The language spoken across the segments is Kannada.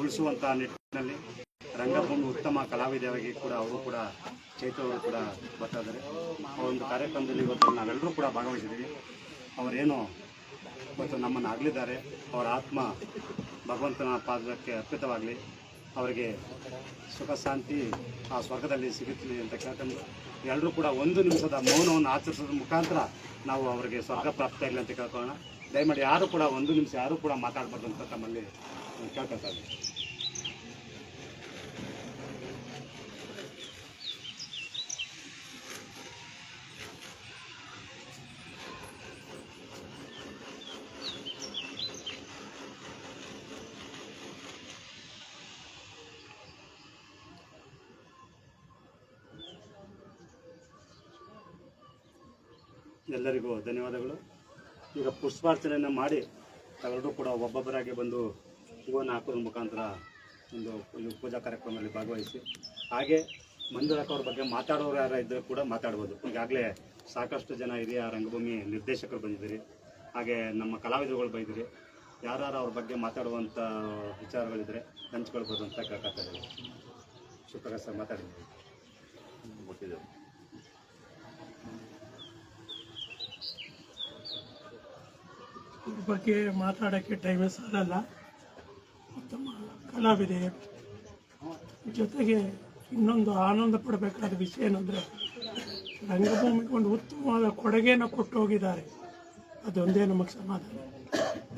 ಉಳಿಸುವಂಥ ನಿಟ್ಟಿನಲ್ಲಿ ರಂಗಭೂಮಿ ಉತ್ತಮ ಕಲಾವಿದರಾಗಿ ಕೂಡ ಅವರು ಕೂಡ ಚೈತ್ರ ಅವರು ಕೂಡ ಬರ್ತಾ ಇದ್ದಾರೆ. ಆ ಒಂದು ಕಾರ್ಯಕ್ರಮದಲ್ಲಿ ಇವತ್ತು ನಾವೆಲ್ಲರೂ ಕೂಡ ಭಾಗವಹಿಸಿದ್ದೀವಿ. ಅವರೇನು ಇವತ್ತು ನಮ್ಮನ್ನು ಆಗಲಿದ್ದಾರೆ, ಅವರ ಆತ್ಮ ಭಗವಂತನ ಪಾದಕ್ಕೆ ಅರ್ಪಿತವಾಗಲಿ, ಅವರಿಗೆ ಸುಖ ಶಾಂತಿ ಆ ಸ್ವರ್ಗದಲ್ಲಿ ಸಿಗುತ್ತಲಿ ಅಂತ ಕೇಳ್ಕೊಂಡು ಎಲ್ಲರೂ ಕೂಡ ಒಂದು ನಿಮಿಷದ ಮೌನವನ್ನು ಆಚರಿಸೋದ್ರ ಮುಖಾಂತರ ನಾವು ಅವರಿಗೆ ಸ್ವರ್ಗ ಪ್ರಾಪ್ತಿಯಾಗಲಿ ಅಂತ ಕೇಳ್ಕೊಳ್ಳೋಣ. ದಯಮಾಡಿ ಯಾರು ಕೂಡ ಒಂದು ನಿಮಿಷ ಯಾರೂ ಕೂಡ ಮಾತಾಡಬಾರ್ದು ಅಂತ ತಮ್ಮಲ್ಲಿ ಕೇಳ್ಕೊಳ್ತಾ ಇದ್ದೀವಿ. ಎಲ್ಲರಿಗೂ ಧನ್ಯವಾದಗಳು. ಈಗ ಪುಷ್ಪಾರ್ಚನೆಯನ್ನು ಮಾಡಿ ತಾವೆಲ್ಲರೂ ಕೂಡ ಒಬ್ಬೊಬ್ಬರಾಗಿ ಬಂದು ಹೂವನ್ನು ಹಾಕೋದ್ರ ಮುಖಾಂತರ ಒಂದು ಪೂಜಾ ಕಾರ್ಯಕ್ರಮದಲ್ಲಿ ಭಾಗವಹಿಸಿ, ಹಾಗೆ ಮಂಜುಳಕ್ಕ ಅವ್ರ ಬಗ್ಗೆ ಮಾತಾಡೋರು ಯಾರು ಇದ್ದರೂ ಕೂಡ ಮಾತಾಡ್ಬೋದು. ಈಗಾಗಲೇ ಸಾಕಷ್ಟು ಜನ ಹಿರಿಯ ರಂಗಭೂಮಿ ನಿರ್ದೇಶಕರು ಬಂದಿದ್ದೀರಿ, ಹಾಗೆ ನಮ್ಮ ಕಲಾವಿದರುಗಳು ಬಂದಿದ್ದೀರಿ. ಯಾರು ಅವ್ರ ಬಗ್ಗೆ ಮಾತಾಡುವಂಥ ವಿಚಾರಗಳಿದ್ದರೆ ಹಂಚ್ಕೊಳ್ಬೋದು ಅಂತ ಕೇಳ್ತಾ ಇದ್ದೀವಿ. ಸುಪ್ರಕಾಶ್ ಸರ್ ಮಾತಾಡಿದ್ದೀವಿ. ಇದ್ರ ಬಗ್ಗೆ ಮಾತಾಡೋಕ್ಕೆ ಟೈಮೇ ಸಾಲಲ್ಲ. ಉತ್ತಮ ಕಲಾವಿದೆ, ಜೊತೆಗೆ ಇನ್ನೊಂದು ಆನಂದ ಪಡಬೇಕಾದ ವಿಷಯ ಏನಂದರೆ ರಂಗಭೂಮಿಗೆ ಒಂದು ಉತ್ತಮವಾದ ಕೊಡುಗೆಯನ್ನು ಕೊಟ್ಟು ಹೋಗಿದ್ದಾರೆ. ಅದೊಂದೇ ನಮಗೆ ಸಮಾಧಾನ.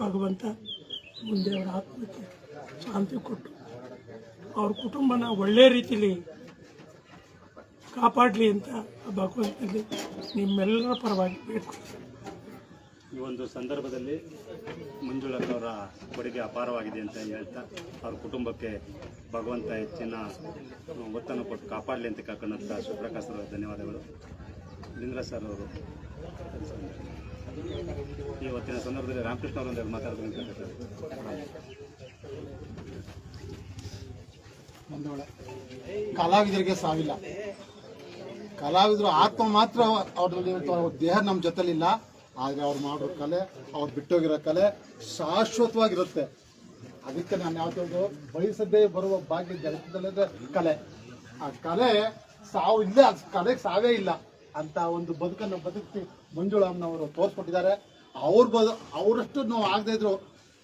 ಭಗವಂತ ಮುಂದೆ ಅವರ ಆತ್ಮಕ್ಕೆ ಶಾಂತಿ ಕೊಟ್ಟು ಅವ್ರ ಕುಟುಂಬನ ಒಳ್ಳೆಯ ರೀತಿಯಲ್ಲಿ ಕಾಪಾಡಲಿ ಅಂತ ಭಗವಂತನಲ್ಲಿ ನಿಮ್ಮೆಲ್ಲರ ಪರವಾಗಿ ಬೇಡ್ಕೊಳ್ತೀನಿ. ಈ ಒಂದು ಸಂದರ್ಭದಲ್ಲಿ ಮಂಜುಳಕ್ಕ ಅವರ ಕೊಡುಗೆ ಅಪಾರವಾಗಿದೆ ಅಂತ ಹೇಳ್ತಾ ಅವ್ರ ಕುಟುಂಬಕ್ಕೆ ಭಗವಂತ ಹೆಚ್ಚಿನ ಒತ್ತನ್ನು ಕೊಟ್ಟು ಕಾಪಾಡಲಿ ಅಂತ ಕೇಳ್ಕೊಂಡಂಥ ಸುಪ್ರಕಾಶ್ ಅವರ ಧನ್ಯವಾದಗಳು. ಲಿಂಗರಾಜ್ ಸರ್ ಅವರು ಇವತ್ತಿನ ಸಂದರ್ಭದಲ್ಲಿ ರಾಮಕೃಷ್ಣ ಅವರೊಂದಿಗೆ ಮಾತಾಡೋದು ಅಂತ ಹೇಳ್ತಾರೆ. ಕಲಾವಿದರಿಗೆ ಸಾವಿಲ್ಲ. ಕಲಾವಿದರು ಆತ್ಮ ಮಾತ್ರ ಅವ್ರಲ್ಲಿ ದೇಹ ನಮ್ಮ ಜೊತೆಲಿಲ್ಲ. ಆದರೆ ಅವ್ರು ಮಾಡೋ ಕಲೆ, ಅವ್ರು ಬಿಟ್ಟೋಗಿರೋ ಕಲೆ ಶಾಶ್ವತವಾಗಿರುತ್ತೆ. ಅದಕ್ಕೆ ನಾನು ಯಾವ್ದು ಬಯಸದೇ ಬರುವ ಭಾಗ್ಯ ಜಗತ್ತದಲ್ಲಿದ್ರೆ ಕಲೆ. ಆ ಕಲೆ ಸಾವು ಇಲ್ಲ, ಕಲೆಗೆ ಸಾವೇ ಇಲ್ಲ ಅಂತ ಒಂದು ಬದುಕನ್ನು ಬದುಕಿ ಮಂಜುಳಮ್ಮನವರು ತೋರಿಸ್ಕೊಟ್ಟಿದ್ದಾರೆ. ಅವರಷ್ಟು ನಾವು ಆಗದೇ ಇದ್ರು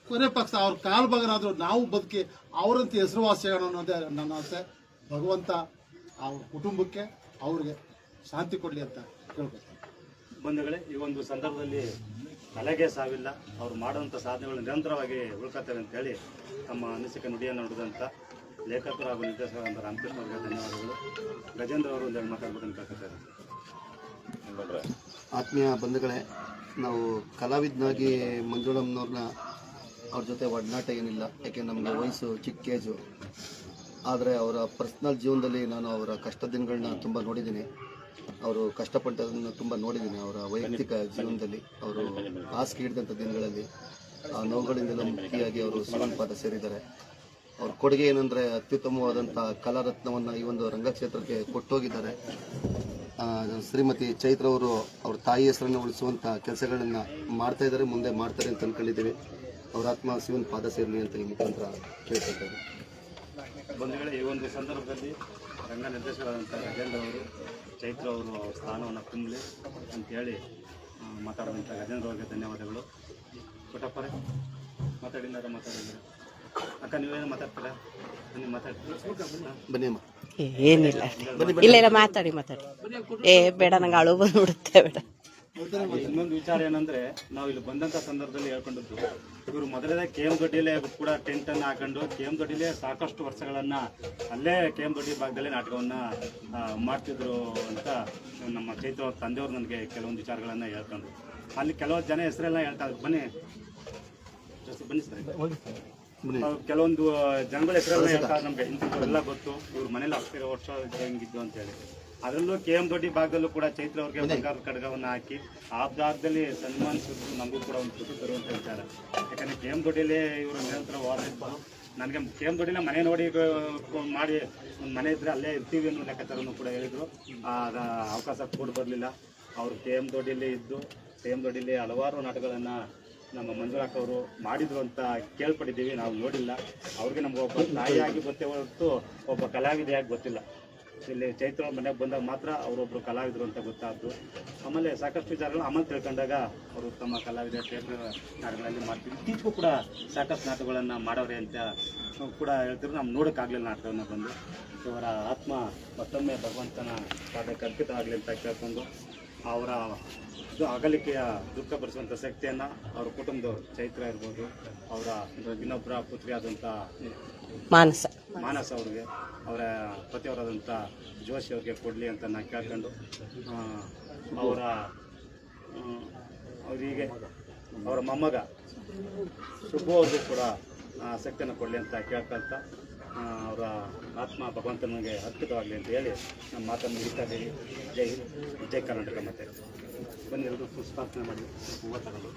ಕೊನೆ ಪಕ್ಷ ಅವ್ರ ಕಾಲು ಭಾಗನಾದರೂ ನಾವು ಬದುಕಿ ಅವರಂತ ಹೆಸರುವಾಸಿಯೋಣ ಅನ್ನೋದೇ ನನ್ನ ಆಸೆ. ಭಗವಂತ ಅವ್ರ ಕುಟುಂಬಕ್ಕೆ ಅವ್ರಿಗೆ ಶಾಂತಿ ಕೊಡಲಿ ಅಂತ ಕೇಳ್ಬೇಕು. ಬಂಧುಗಳೇ, ಈ ಒಂದು ಸಂದರ್ಭದಲ್ಲಿ ಕಲೆಗೆ ಸಾವಿಲ್ಲ, ಅವ್ರು ಮಾಡುವಂಥ ಸಾಧನೆಗಳು ನಿರಂತರವಾಗಿ ಉಳ್ಕೊತವೆ ಅಂತೇಳಿ ತಮ್ಮ ಅನಿಸಿಕೆ ನುಡಿಯನ್ನು ನುಡಿದಂಥ ಲೇಖಕರು ಹಾಗೂ ನಿರ್ದೇಶಕರಾದ ರಾಮಕೃಷ್ಣ ಅವರಿಗೆ ಧನ್ಯವಾದಗಳು. ಗಜೇಂದ್ರ ಅವರು ಒಂದೆರಡು ಮಾತಾಡ್ಬೇಕು ಅಂತ ಕೇಳ್ತಾರೆ. ಆತ್ಮೀಯ ಬಂಧುಗಳೇ, ನಾವು ಕಲಾವಿದನಾಗಿ ಮಂಜುಳಮ್ಮನವ್ರನ್ನ ಅವ್ರ ಜೊತೆ ಒಡನಾಟ ಏನಿಲ್ಲ, ಯಾಕೆ ನಮಗೆ ವಯಸ್ಸು ಚಿಕ್ಕ ಏಜು. ಆದರೆ ಅವರ ಪರ್ಸ್ನಲ್ ಜೀವನದಲ್ಲಿ ನಾನು ಅವರ ಕಷ್ಟ ದಿನಗಳನ್ನ ತುಂಬ ನೋಡಿದ್ದೀನಿ. ಅವರು ಕಷ್ಟಪಟ್ಟದನ್ನು ತುಂಬ ನೋಡಿದ್ದೀನಿ. ಅವರ ವೈಯಕ್ತಿಕ ಜೀವನದಲ್ಲಿ ಅವರು ಹಾಸಿಗೆ ಹಿಡಿದಂಥ ದಿನಗಳಲ್ಲಿ ಆ ನೋವುಗಳಿಂದೆಲ್ಲ ಮುಕ್ತಿಯಾಗಿ ಅವರು ಶಿವನ ಪಾದ ಸೇರಿದ್ದಾರೆ. ಅವ್ರ ಕೊಡುಗೆ ಏನಂದರೆ ಅತ್ಯುತ್ತಮವಾದಂಥ ಕಲಾರತ್ನವನ್ನು ಈ ಒಂದು ರಂಗಕ್ಷೇತ್ರಕ್ಕೆ ಕೊಟ್ಟೋಗಿದ್ದಾರೆ. ಶ್ರೀಮತಿ ಚೈತ್ರ ಅವರು ಅವ್ರ ತಾಯಿ ಹೆಸರನ್ನು ಉಳಿಸುವಂಥ ಕೆಲಸಗಳನ್ನು ಮಾಡ್ತಾ ಇದ್ದಾರೆ, ಮುಂದೆ ಮಾಡ್ತಾರೆ ಅಂತ ಅಂದ್ಕೊಂಡಿದ್ದೀವಿ. ಅವ್ರ ಆತ್ಮ ಶಿವನ ಪಾದ ಸೇರಲಿ ಅಂತ ಈ ಮುಖಾಂತರ ಕೇಳ್ಕೊಳ್ತಾರೆ. ಬಂಧುಗಳೇ, ಈ ಒಂದು ಸಂದರ್ಭದಲ್ಲಿ ರಂಗ ನಿರ್ದೇಶಕರಾದಂಥ ಗಜೇಂದ್ರ ಅವರು ಚೈತ್ರ ಅವರು ಅವ್ರ ಸ್ಥಾನವನ್ನು ತುಂಬಲಿ ಅಂತೇಳಿ ಮಾತಾಡುವಂಥ ಗಜೇಂದ್ರ ಅವರಿಗೆ ಧನ್ಯವಾದಗಳು. ಪುಟ್ಟಪ್ಪರೇ ಮಾತಾಡಿಲ್ಲ ಅಕ್ಕ, ನೀವೇನು ಮಾತಾಡ್ತೀರಾ? ನೀವು ಮಾತಾಡ್ತೀರಾ? ಬನ್ನಿ ಅಮ್ಮ. ಏನಿಲ್ಲ, ಇಲ್ಲ ಮಾತಾಡಿ ಬೇಡ, ನಂಗೆ ಅಳು ಬಂದ್ಬಿಡುತ್ತೆ, ಬೇಡ. ಇನ್ನೊಂದು ವಿಚಾರ ಏನಂದ್ರೆ, ನಾವು ಇಲ್ಲಿ ಬಂದಂಥ ಸಂದರ್ಭದಲ್ಲಿ ಹೇಳ್ಕೊಂಡದ್ದು, ಇವರು ಮೊದಲೇ KM ದೊಡ್ಡಿಲೇ ಕೂಡ ಟೆಂಟನ್ನು ಹಾಕೊಂಡು KM ದೊಡ್ಡಿಲೇ ಸಾಕಷ್ಟು ವರ್ಷಗಳನ್ನ ಅಲ್ಲೇ KM ದೊಡ್ಡಿ ಭಾಗದಲ್ಲೇ ನಾಟಕವನ್ನು ಮಾಡ್ತಿದ್ರು ಅಂತ ನಮ್ಮ ಚೈತ್ರ ಅವ್ರ ತಂದೆಯವರು ನನಗೆ ಕೆಲವೊಂದು ವಿಚಾರಗಳನ್ನು ಹೇಳ್ಕೊಂಡ್ರು. ಅಲ್ಲಿ ಕೆಲವೊಂದು ಜನ ಹೆಸರೆಲ್ಲ ಹೇಳ್ತಾ ಇದ್ರು. ಬನ್ನಿ ಸರ್, ಕೆಲವೊಂದು ಜನಗಳ ಹೆಸರೆಲ್ಲ ಹೇಳ್ತಾ ನಮ್ಗೆ ಇಂಥವೆಲ್ಲ ಗೊತ್ತು, ಇವ್ರ ಮನೇಲಿ ಅಷ್ಟು ವರ್ಷ ಹೆಂಗಿದ್ದು ಅಂತೇಳಿ. ಅದರಲ್ಲೂ KM ದೊಡ್ಡಿ ಭಾಗದಲ್ಲೂ ಕೂಡ ಚೈತ್ರ ಅವ್ರಿಗೆ ಬಂಗಾರದ ಖಡ್ಗವನ್ನು ಹಾಕಿ ಆಬ್ದಾರ್ದಲ್ಲಿ ಸನ್ಮಾನಿಸಿದ್ರು. ನಮಗೂ ಕೂಡ ಒಂದು ಖುಷಿ ತರುವಂಥ ವಿಚಾರ. ಯಾಕಂದರೆ KM ದೊಡ್ಡಿಲೇ ಇವರು ನಿರಂತರ ಹೋರಾಡಿದ್ರು. ನನಗೆ KM ದೊಡ್ಡಿಲೇ ಮನೆ ನೋಡಿ ಮಾಡಿ ಒಂದು ಮನೆ ಇದ್ದರೆ ಅಲ್ಲೇ ಇರ್ತೀವಿ ಅನ್ನೋ ಲೆಕ್ಕಾಚಾರನೂ ಕೂಡ ಹೇಳಿದರು. ಅವಕಾಶ ಕೂಡ ಬರಲಿಲ್ಲ. ಅವರು KM ದೊಡ್ಡಿಲೇ ಇದ್ದು KM ದೊಡ್ಡಿಲೇ ಹಲವಾರು ನಾಟಕಗಳನ್ನು ನಮ್ಮ ಮಂಜುಳಾಕ್ ಅವರು ಮಾಡಿದ್ರು ಅಂತ ಕೇಳ್ಪಟ್ಟಿದ್ದೀವಿ, ನಾವು ನೋಡಿಲ್ಲ. ಅವ್ರಿಗೆ ನಮ್ಗೆ ಒಬ್ಬ ತಾಯಿಯಾಗಿ ಗೊತ್ತೇ ಹೊರತು ಒಬ್ಬ ಕಲಾವಿದೆಯಾಗಿ ಗೊತ್ತಿಲ್ಲ. ಇಲ್ಲಿ ಚೈತ್ರ ಮನೆಗೆ ಬಂದಾಗ ಮಾತ್ರ ಅವರೊಬ್ಬರು ಕಲಾವಿದರು ಅಂತ ಗೊತ್ತಾದ್ದು. ಆಮೇಲೆ ಸಾಕಷ್ಟು ವಿಚಾರಗಳು ಆಮೇಲೆ ತಿಳ್ಕೊಂಡಾಗ ಅವರು ತಮ್ಮ ಕಲಾವಿದ ಥಿಯೇಟರ್ ನಾಟಕಗಳಲ್ಲಿ ಮಾಡ್ತೀವಿ. ಇತ್ತೀಚೆಗೂ ಕೂಡ ಸಾಕಷ್ಟು ನಾಟಕಗಳನ್ನು ಮಾಡವ್ರೆ ಅಂತ ಕೂಡ ಹೇಳ್ತಿದ್ರು. ನಾವು ನೋಡೋಕ್ಕಾಗಲಿಲ್ಲ ನಾಟಕವನ್ನು ಬಂದು. ಅವರ ಆತ್ಮ ಮತ್ತೊಮ್ಮೆ ಭಗವಂತನ ಪಾದಕ್ಕೆ ಅರ್ಪಿತವಾಗಲಿ ಅಂತ ಕೇಳ್ಕೊಂಡು ಅವರ ಅಗಲಿಕೆಯ ದುಃಖ ಭರಿಸುವಂಥ ಶಕ್ತಿಯನ್ನು ಅವ್ರ ಕುಟುಂಬದವರು ಚೈತ್ರ ಇರ್ಬೋದು, ಅವರ ಇನ್ನೊಬ್ಬರ ಪುತ್ರಿಯಾದಂಥ ಮಾನಸ ಅವ್ರಿಗೆ, ಅವರ ಪತಿಯವರಾದಂಥ ಜೋಶಿ ಅವ್ರಿಗೆ ಕೊಡಲಿ ಅಂತ ನಾನು ಕೇಳ್ಕೊಂಡು ಅವರಿಗೆ ಅವರ ಮೊಮ್ಮಗ ಶುಭು ಅವ್ರಿಗೂ ಕೂಡ ಶಕ್ತಿಯನ್ನು ಕೊಡಲಿ ಅಂತ ಕೇಳ್ಕೊಂತ ಅವರ ಆತ್ಮ ಭಗವಂತನಿಗೆ ಅರ್ಪಿತವಾಗಲಿ ಅಂತ ಹೇಳಿ ನಮ್ಮ ಮಾತನ್ನು ಮುಗಿತಾ ಇದ್ದೀವಿ. ಜೈ ಹಿಂದ್, ಜೈ ಕರ್ನಾಟಕ. ಮತ್ತೆ ಬನ್ನಿ ಎಲ್ಲರೂ ಪುಷ್ಪಾರ್ಪಣೆ ಮಾಡಿ ಹೂವು ತಗೊಂಡು.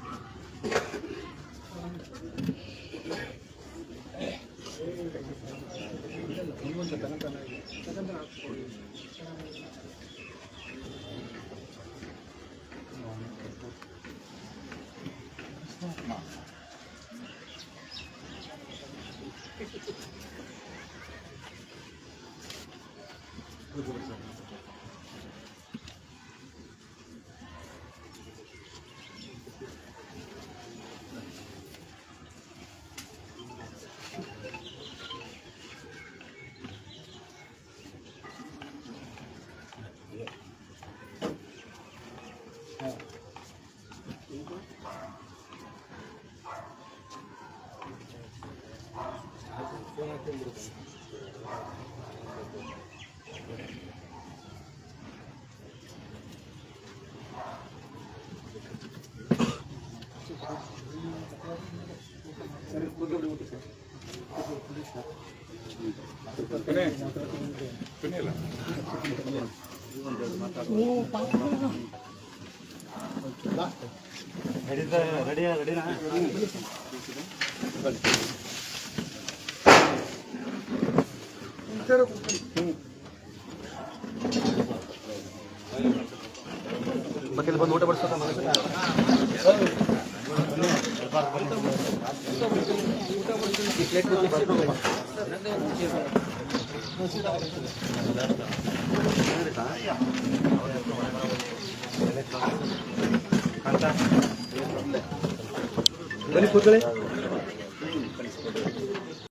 ರೆಡಿನಾ? ಬಗ್ಗೆ ಬಂದು ಊಟ ಬಡಿಸ್ಬೇಕು. ಬನ್ನಿ ಕೂತ್ಕೊಳ್ಳಿ.